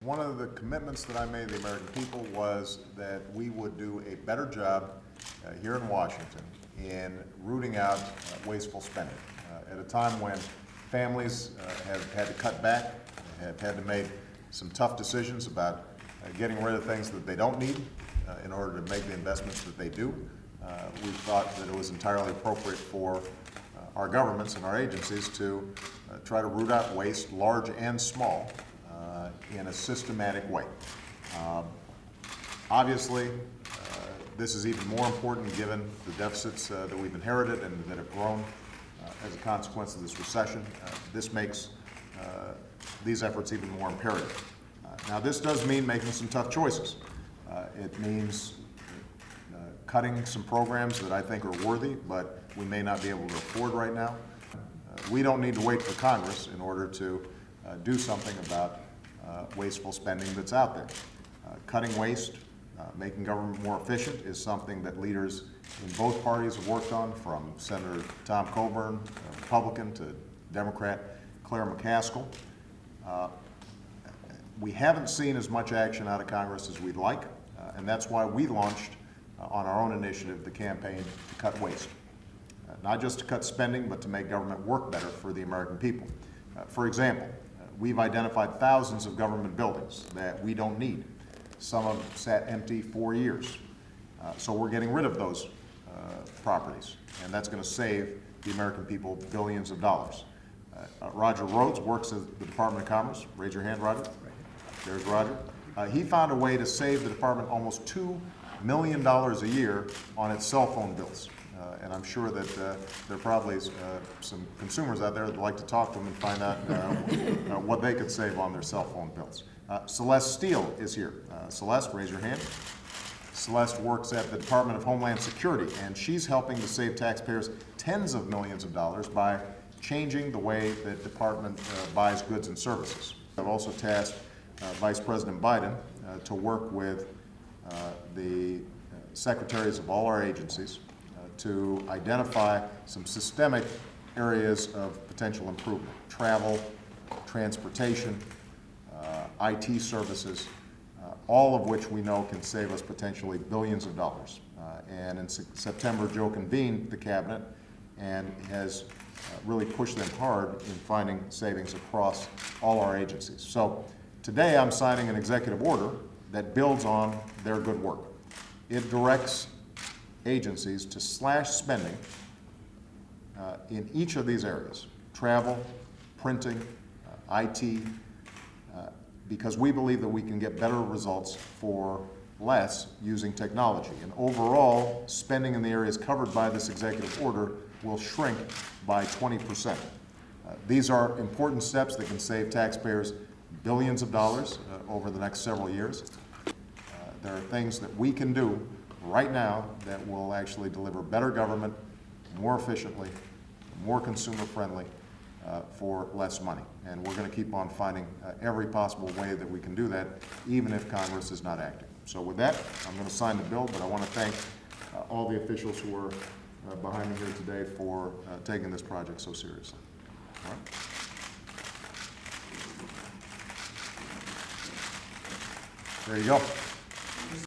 One of the commitments that I made to the American people was that we would do a better job here in Washington in rooting out wasteful spending. At a time when families have had to cut back, have had to make some tough decisions about getting rid of things that they don't need in order to make the investments that they do, we thought that it was entirely appropriate for our governments and our agencies to try to root out waste, large and small, in a systematic way. Obviously, this is even more important given the deficits that we've inherited and that have grown as a consequence of this recession. This makes these efforts even more imperative. Now, this does mean making some tough choices. It means cutting some programs that I think are worthy, but we may not be able to afford right now. We don't need to wait for Congress in order to do something about wasteful spending that's out there. Cutting waste, making government more efficient is something that leaders in both parties have worked on, from Senator Tom Coburn, Republican, to Democrat Claire McCaskill. We haven't seen as much action out of Congress as we'd like, and that's why we launched on our own initiative the campaign to cut waste. Not just to cut spending, but to make government work better for the American people. For example, we've identified thousands of government buildings that we don't need. Some have sat empty for years. So we're getting rid of those properties, and that's going to save the American people billions of dollars. Roger Rhodes works at the Department of Commerce. Raise your hand, Roger. There's Roger. He found a way to save the department almost $2 million a year on its cell phone bills. And I'm sure that there are probably some consumers out there that would like to talk to them and find out what they could save on their cell phone bills. Celeste Steele is here. Celeste, raise your hand. Celeste works at the Department of Homeland Security, and she's helping to save taxpayers tens of millions of dollars by changing the way that the department buys goods and services. I've also tasked Vice President Biden to work with the secretaries of all our agencies to identify some systemic areas of potential improvement: travel, transportation, IT services, all of which we know can save us potentially billions of dollars. And in September, Joe convened the cabinet and has really pushed them hard in finding savings across all our agencies. So today I'm signing an executive order that builds on their good work. It directs agencies to slash spending in each of these areas: travel, printing, IT, because we believe that we can get better results for less using technology. And overall, spending in the areas covered by this executive order will shrink by 20%. These are important steps that can save taxpayers billions of dollars over the next several years. There are things that we can do right now that will actually deliver better government more efficiently, more consumer-friendly, for less money. And we're going to keep on finding every possible way that we can do that, even if Congress is not acting. So with that, I'm going to sign the bill, but I want to thank all the officials who are behind me here today for taking this project so seriously. All right. There you go.